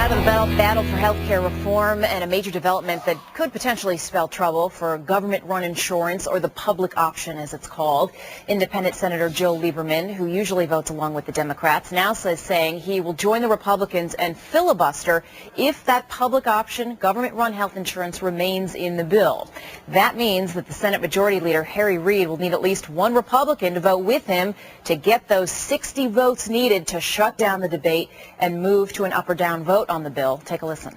Out of the battle for health care reform and a major development that could potentially spell trouble for government-run insurance, or the public option as it's called. Independent Senator Joe Lieberman, who usually votes along with the Democrats, now saying he will join the Republicans and filibuster if that public option, government-run health insurance, remains in the bill. That means that the Senate Majority Leader Harry Reid will need at least one Republican to vote with him to get those 60 votes needed to shut down the debate and move to an up or down vote on the bill. Take a listen.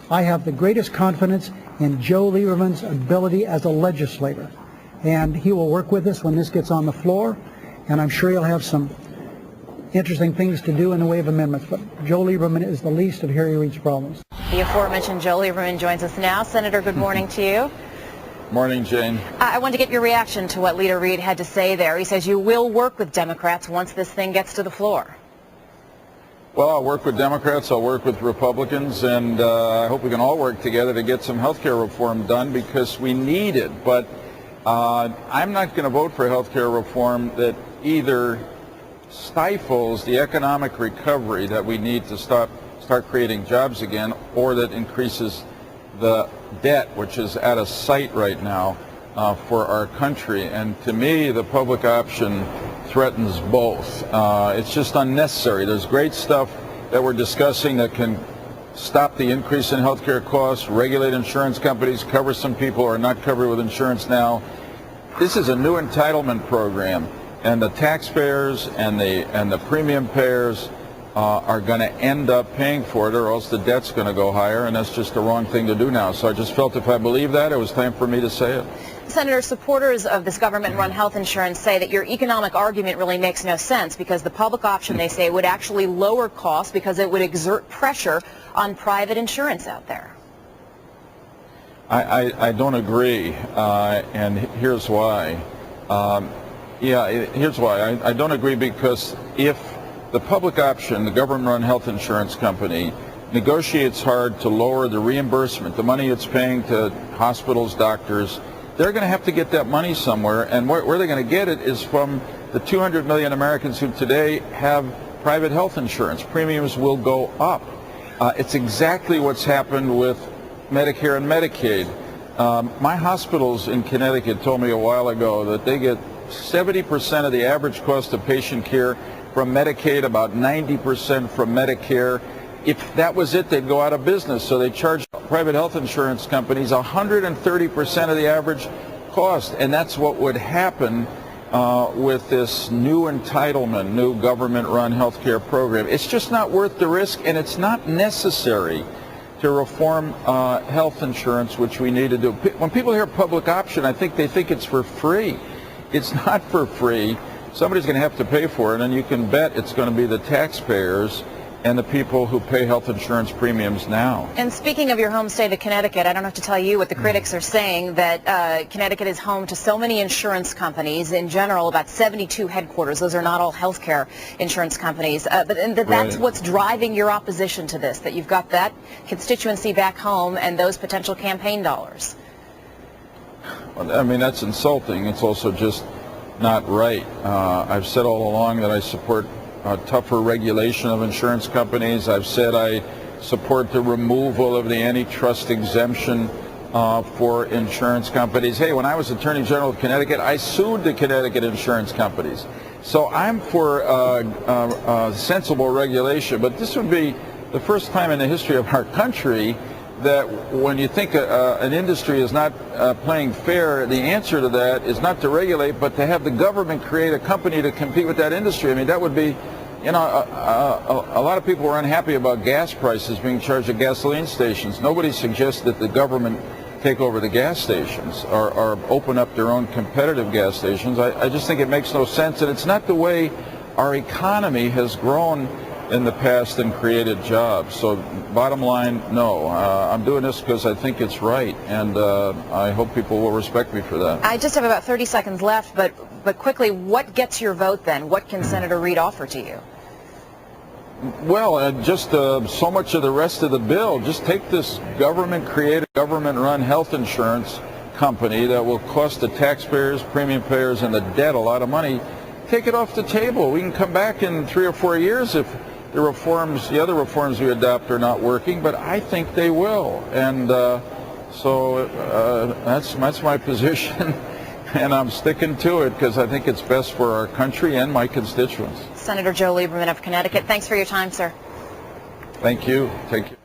I have the greatest confidence in Joe Lieberman's ability as a legislator, and he will work with us when this gets on the floor, and I'm sure he'll have some interesting things to do in the way of amendments, but Joe Lieberman is the least of Harry Reid's problems. The aforementioned Joe Lieberman joins us now. Senator, good morning to you. Morning, Jane. I want to get your reaction to what Leader Reid had to say there. He says you will work with Democrats once this thing gets to the floor. Well, I'll work with Democrats, I'll work with Republicans, and I hope we can all work together to get some health care reform done because we need it. But I'm not going to vote for health care reform that either stifles the economic recovery that we need to start creating jobs again, or that increases the debt, which is out of sight right now for our country. And to me, the public option threatens both. It's just unnecessary. There's great stuff that we're discussing that can stop the increase in healthcare costs, regulate insurance companies, cover some people who are not covered with insurance now. This is a new entitlement program, and the taxpayers and the premium payers are going to end up paying for it, or else the debt's going to go higher, and that's just the wrong thing to do now. So I just felt if I believe that, it was time for me to say it. Senator, supporters of this government-run health insurance say that your economic argument really makes no sense because the public option, they say, would actually lower costs because it would exert pressure on private insurance out there. I don't agree, and here's why. Here's why. I don't agree because if the public option, the government-run health insurance company, negotiates hard to lower the reimbursement, the money it's paying to hospitals, doctors, they're going to have to get that money somewhere, and where they're going to get it is from the 200 million Americans who today have private health insurance. Premiums will go up. It's exactly what's happened with Medicare and Medicaid. My hospitals in Connecticut told me a while ago that they get 70% of the average cost of patient care from Medicaid, about 90% from Medicare. If that was it, they'd go out of business. So they charge private health insurance companies 130% of the average cost. And that's what would happen with this new entitlement, new government-run health care program. It's just not worth the risk, and it's not necessary to reform health insurance, which we need to do. When people hear public option, I think they think it's for free. It's not for free. Somebody's going to have to pay for it, and you can bet it's going to be the taxpayers and the people who pay health insurance premiums now. And speaking of your home state of Connecticut, I don't have to tell you what the critics are saying, that Connecticut is home to so many insurance companies, in general, about 72 headquarters. Those are not all healthcare insurance companies. That's what's driving your opposition to this, that you've got that constituency back home and those potential campaign dollars. Well, I mean, that's insulting. It's also just not right. I've said all along that I support tougher regulation of insurance companies. I've said I support the removal of the antitrust exemption for insurance companies. Hey, when I was Attorney General of Connecticut, I sued the Connecticut insurance companies. So I'm for sensible regulation, but this would be the first time in the history of our country that when you think an industry is not playing fair, the answer to that is not to regulate, but to have the government create a company to compete with that industry. I mean, that would be, you know, a lot of people were unhappy about gas prices being charged at gasoline stations. Nobody suggests that the government take over the gas stations or open up their own competitive gas stations. I just think it makes no sense, and it's not the way our economy has grown in the past and created jobs. So bottom line, no. I'm doing this because I think it's right, and I hope people will respect me for that. I just have about 30 seconds left, but quickly, what gets your vote then? What can Senator Reid offer to you? Well, just so much of the rest of the bill. Just take this government-created, government-run health insurance company that will cost the taxpayers, premium payers, and the debt a lot of money. Take it off the table. We can come back in 3 or 4 years if the other reforms we adopt are not working, but I think they will. And so that's my position, and I'm sticking to it because I think it's best for our country and my constituents. Senator Joe Lieberman of Connecticut, thanks for your time, sir. Thank you. Take care.